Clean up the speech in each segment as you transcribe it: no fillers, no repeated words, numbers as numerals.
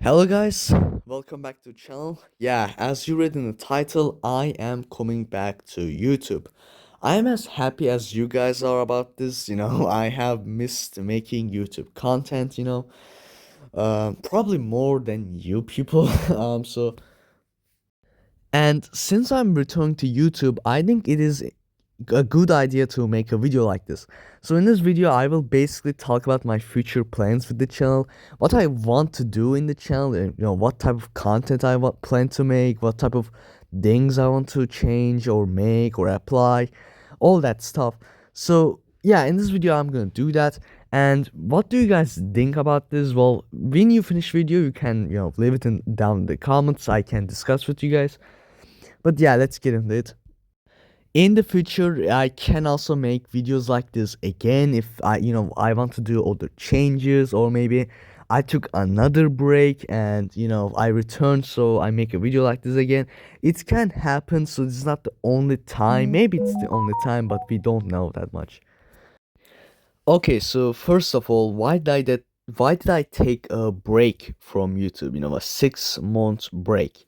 Hello guys, welcome back to the channel. Yeah, as you read in the title, I am coming back to YouTube. I am as happy as you guys are about this, I have missed making YouTube content. Probably more than you people. And since I'm returning to YouTube, I think it is a good idea to make a video like this. So in this video, I will basically talk about my future plans with the channel, what I want to do in the channel, and what type of content I plan to make, what type of things I want to change or make or apply, all that stuff. So yeah, in this video, I'm gonna do that. And what do you guys think about this? Well, when you finish video, you can leave it down in the comments. I can discuss with you guys. But yeah, let's get into it. In the future, I can also make videos like this again if I want to do other changes, or maybe I took another break and I returned, so I make a video like this again. It can happen, so this is not the only time. Maybe it's the only time, but we don't know that much. Okay, so first of all, why did I take a break from YouTube? A 6 month break.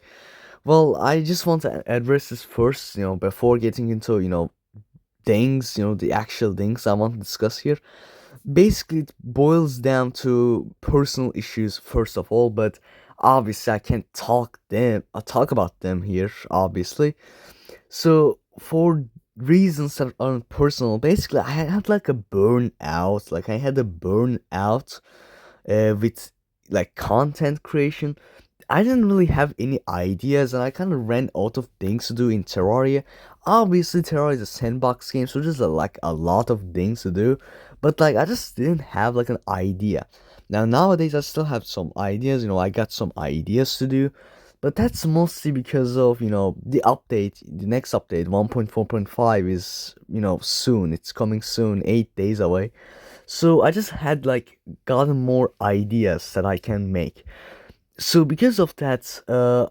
Well, I just want to address this first, before getting into, things, the actual things I want to discuss here. Basically, it boils down to personal issues first of all, but obviously I can't talk about them here, obviously. So for reasons that aren't personal, basically I had like a burnout, like I had a burnout with like content creation. I didn't really have any ideas, and I kind of ran out of things to do in Terraria. Obviously, Terraria is a sandbox game, so there's like a lot of things to do, but like I just didn't have like an idea. Now nowadays I still have some ideas. I got some ideas to do, but that's mostly because of the update. The next update, 1.4.5, is soon. It's coming soon, 8 days away. So I just had like gotten more ideas that I can make. So because of that,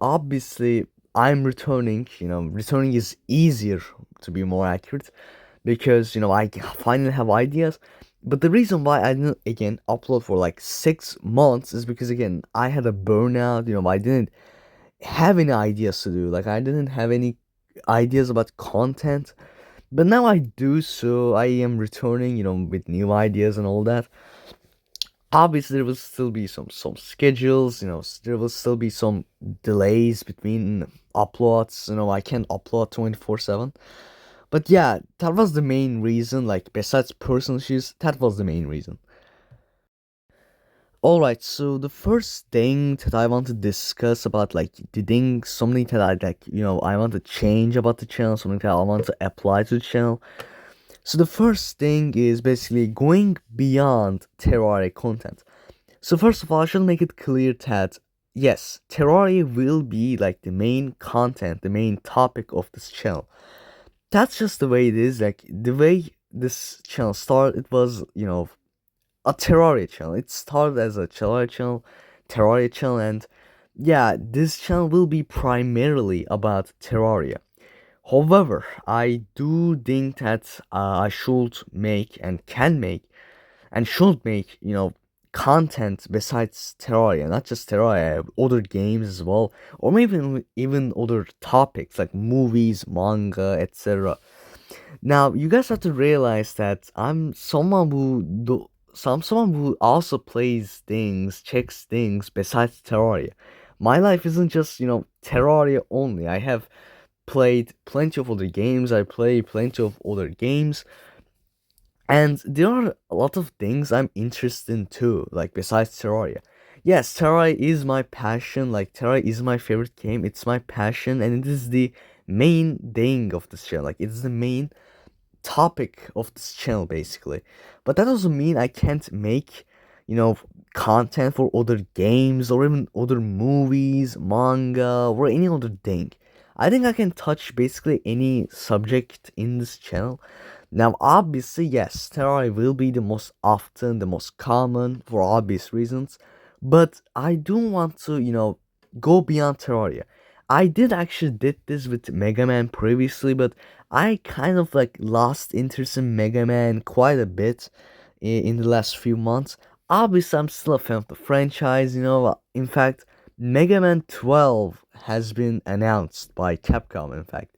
obviously I'm returning. Returning is easier, to be more accurate, because I finally have ideas. But the reason why I didn't again upload for like 6 months is because again I had a burnout. I didn't have any ideas to do. Like I didn't have any ideas about content. But now I do, so I am returning, with new ideas and all that. Obviously there will still be some schedules, there will still be some delays between uploads. I can't upload 24/7. But yeah, that was the main reason. Like besides personal issues, that was the main reason. All right, so the first thing that I want to discuss about, like, the thing, something that I like, I want to change about the channel, something that I want to apply to the channel. So the first thing is basically going beyond Terraria content. So first of all, I should make it clear that yes, Terraria will be like the main content, the main topic of this channel. That's just the way it is. Like the way this channel started, it was a Terraria channel. It started as a Terraria channel, and yeah, this channel will be primarily about Terraria. However, I do think that I should make and can make and should make, content besides Terraria, not just Terraria, other games as well, or maybe even other topics like movies, manga, etc. Now, you guys have to realize that I'm someone who also plays things, checks things besides Terraria. My life isn't just, Terraria only. I have played plenty of other games. I play plenty of other games. And there are a lot of things I'm interested in too, like besides Terraria. Yes, Terraria is my passion. Like Terraria is my favorite game. It's my passion, and it is the main thing of this channel. Like it's the main topic of this channel basically. But that doesn't mean I can't make, you know, content for other games or even other movies, manga, or any other thing. I think I can touch basically any subject in this channel. Now, obviously, yes, Terraria will be the most often, the most common for obvious reasons. But I do want to, go beyond Terraria. I did actually did this with Mega Man previously, but I kind of like lost interest in Mega Man quite a bit in the last few months. Obviously, I'm still a fan of the franchise. In fact, Mega Man 12 has been announced by Capcom, in fact.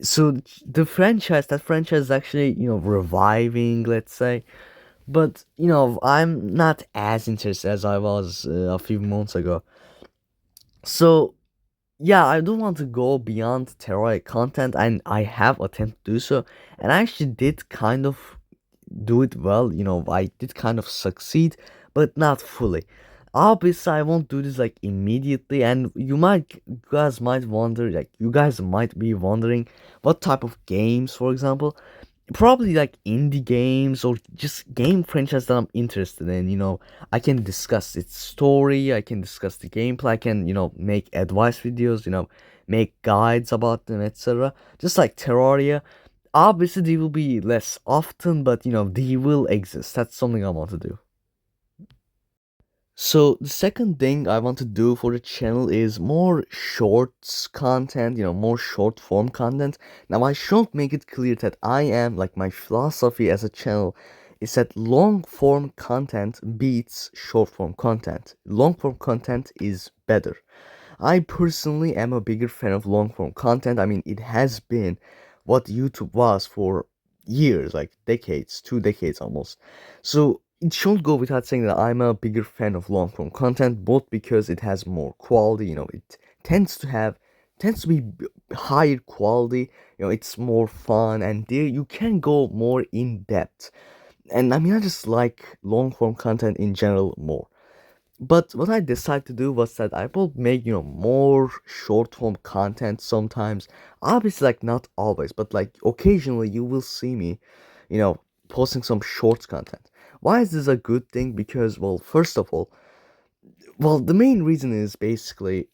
So that franchise is actually, reviving, let's say. But, I'm not as interested as I was a few months ago. So, yeah, I do want to go beyond Terraria content, and I have attempted to do so. And I actually did kind of do it well. I did kind of succeed, but not fully. Obviously, I won't do this like immediately, and you guys might wonder, like, you guys might be wondering what type of games, for example. Probably like indie games or just game franchise that I'm interested in. I can discuss its story, I can discuss the gameplay, I can, make advice videos, make guides about them, etc. Just like Terraria. Obviously, they will be less often, but they will exist. That's something I want to do. So the second thing I want to do for the channel is more shorts content, more short form content. Now I should make it clear that I am like my philosophy as a channel is that long form content beats short form content. Long form content is better. I personally am a bigger fan of long form content. I mean, it has been what YouTube was for years, like decades, 2 decades almost. So it should go without saying that I'm a bigger fan of long form content, both because it has more quality, it tends to be higher quality, it's more fun, and there you can go more in depth. And I mean, I just like long form content in general more. But what I decided to do was that I will make, more short form content sometimes. Obviously, like not always, but like occasionally you will see me, you know, posting some shorts content. Why is this a good thing? Because, well, first of all, well, the main reason is basically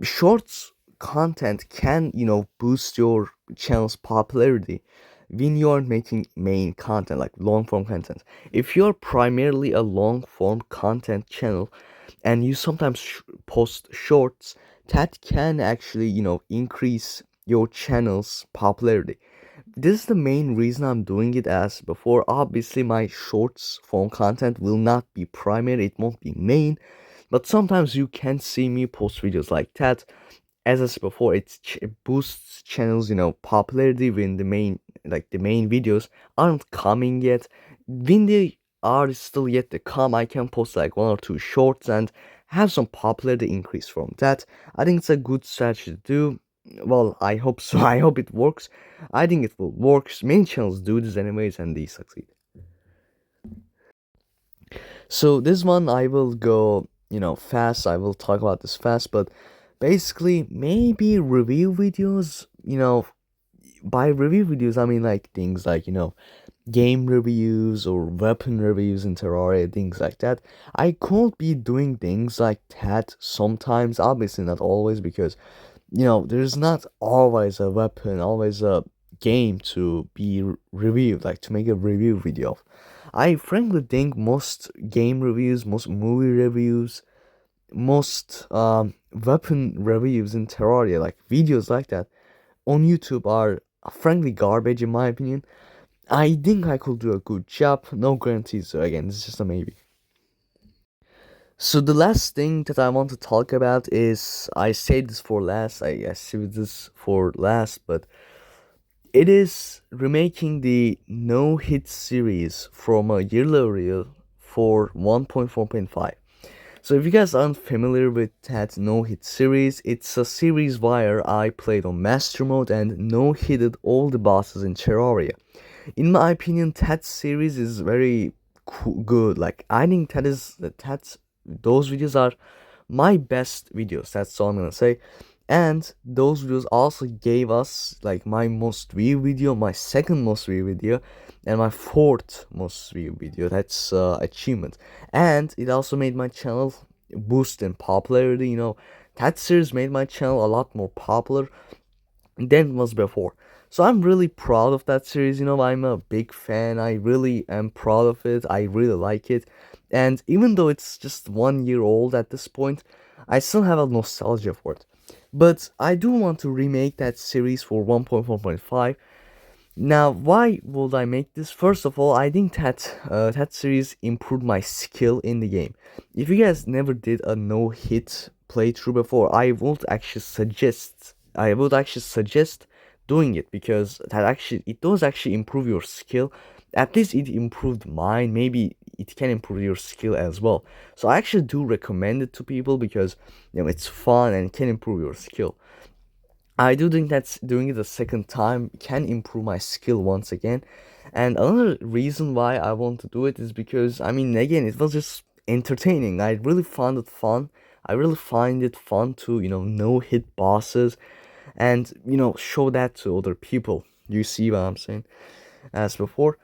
shorts content can, boost your channel's popularity when you are making main content, like long form content. If you're primarily a long form content channel and you sometimes post shorts, that can actually, increase your channel's popularity. This is the main reason I'm doing it. As before, obviously my shorts form content will not be primary, it won't be main, but sometimes you can see me post videos like that. As I said before, it boosts channels, popularity when the main videos aren't coming yet. When they are still yet to come, I can post like one or two shorts and have some popularity increase from that. I think it's a good strategy to do. Well, I hope so. I hope it works. I think it will work. Many channels do this anyways, and they succeed. So this one I will go, fast. I will talk about this fast, but basically maybe review videos, by review videos I mean like things like, game reviews or weapon reviews in Terraria, things like that. I could be doing things like that sometimes, obviously not always, because there's not always a weapon, always a game to be reviewed, like to make a review video of. I frankly think most game reviews, most movie reviews, most weapon reviews in Terraria, like videos like that on YouTube, are frankly garbage in my opinion. I think I could do a good job. No guarantees, so again, this is just a maybe. So the last thing that I want to talk about is, I saved this for last. I saved this for last, but it is remaking the No Hit series from a yearly reel for 1.4.5. So if you guys aren't familiar with that No Hit series, it's a series where I played on Master Mode and no hitted all the bosses in Terraria. In my opinion, that series is very good. Like, I think that's those videos are my best videos. That's all I'm gonna say. And those videos also gave us like my most viewed video, my second most viewed video, and my fourth most viewed video. That's achievement. And it also made my channel boost in popularity. That series made my channel a lot more popular than it was before. So I'm really proud of that series. I'm a big fan. I really am proud of it. I really like it. And even though it's just 1 year old at this point, I still have a nostalgia for it. But I do want to remake that series for 1.1.5. Now, why would I make this? First of all, I think that series improved my skill in the game. If you guys never did a no hit playthrough before, I would actually suggest doing it, because it does actually improve your skill. At least it improved mine. Maybe it can improve your skill as well. So I actually do recommend it to people, because it's fun and can improve your skill. I do think that's doing it a second time can improve my skill once again. And another reason why I want to do it is because, I mean, again, it was just entertaining. I really found it fun. I really find it fun to, no hit bosses and, show that to other people. You see what I'm saying? As before.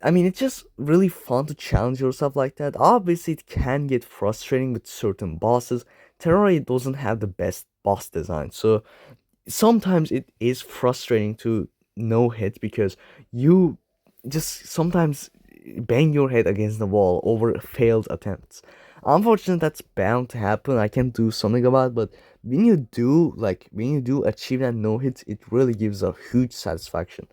I mean, it's just really fun to challenge yourself like that. Obviously, it can get frustrating with certain bosses. Terraria doesn't have the best boss design, so sometimes it is frustrating to no hit, because you just sometimes bang your head against the wall over failed attempts. Unfortunately, that's bound to happen. I can do something about it, but when you do achieve that no hit, it really gives a huge satisfaction.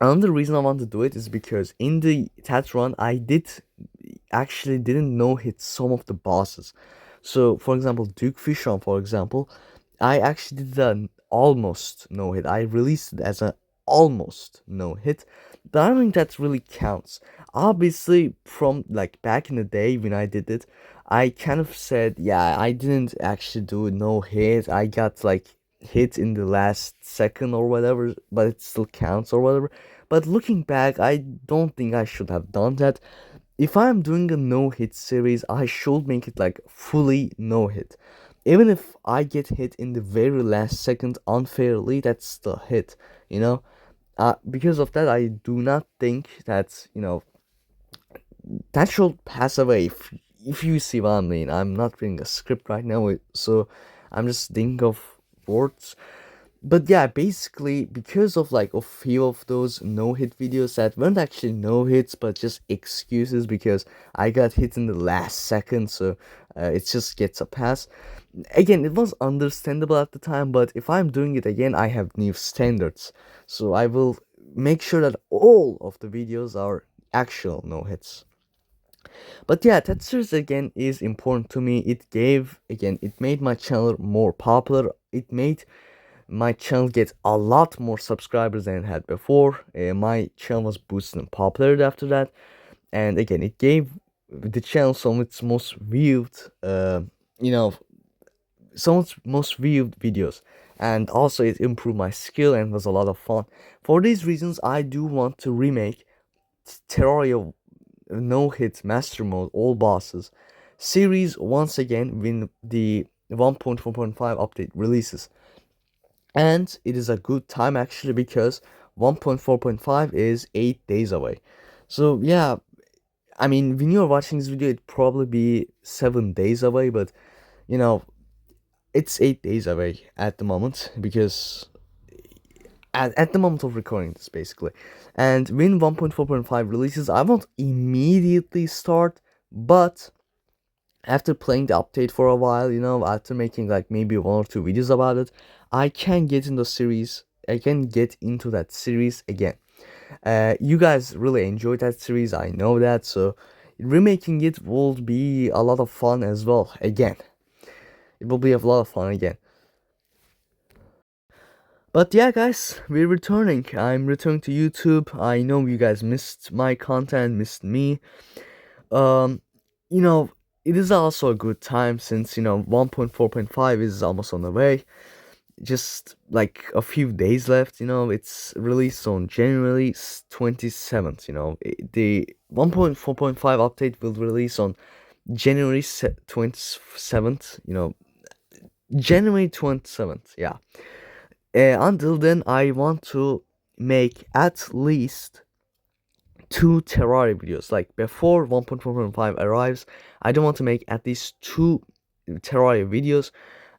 Another reason I want to do it is because in the that run I didn't no hit some of the bosses. So for example, Duke Fishon, for example, I actually did an almost no hit. I released it as an almost no hit, but I don't think that really counts. Obviously, from like back in the day when I did it, I kind of said, yeah, I didn't actually do no hit. I got like hit in the last second or whatever, but it still counts or whatever. But looking back, I don't think I should have done that. If I'm doing a no hit series, I should make it like fully no hit. Even if I get hit in the very last second unfairly, that's the hit, you know? Because of that, I do not think that, that should pass away. If you see what I mean. I'm not reading a script right now, so I'm just thinking of words. But yeah, basically, because of like a few of those no hit videos that weren't actually no hits but just excuses because I got hit in the last second, so it just gets a pass. Again, it was understandable at the time, but if I'm doing it again, I have new standards, so I will make sure that all of the videos are actual no hits. But yeah, that series again is important to me. It made my channel more popular. It made my channel get a lot more subscribers than it had before. My channel was boosted in popularity after that, and again, it gave the channel some of its most viewed, you know, some of its most viewed videos, and also it improved my skill and was a lot of fun. For these reasons, I do want to remake Terraria no hit master mode all bosses series once again when the 1.4.5 update releases. And it is a good time actually, because 1.4.5 is 8 days away. So yeah, I mean, when you're watching this video, it'd probably be 7 days away, but you know, it's 8 days away at the moment, because at the moment of recording this, basically. And when 1.4.5 releases, I won't immediately start, but after playing the update for a while, after making like maybe one or two videos about it, I can get into that series again. You guys really enjoyed that series, I know that, so remaking it will be a lot of fun as well. Again, it will be a lot of fun again. But yeah, guys, we're returning. I'm returning to YouTube. I know you guys missed my content, missed me. Um, you know, it is also a good time since 1.4.5 is almost on the way. Just like a few days left. It's released on January 27th. The 1.4.5 update will release on January 27th. January 27th. Yeah. Until then, I want to make at least two Terraria videos. Like before 1.4.5 arrives, I don't want to make at least two Terraria videos.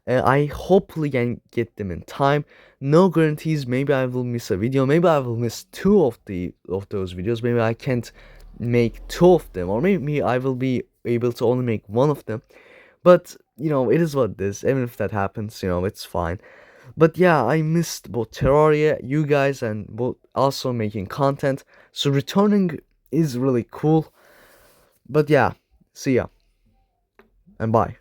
I hopefully can get them in time. No guarantees. Maybe I will miss a video. Maybe I will miss two of those videos. Maybe I can't make two of them, or maybe I will be able to only make one of them. But it is what it is. Even if that happens, it's fine. But yeah, I missed both Terraria, you guys, and both also making content. So returning is really cool. But yeah, see ya and bye.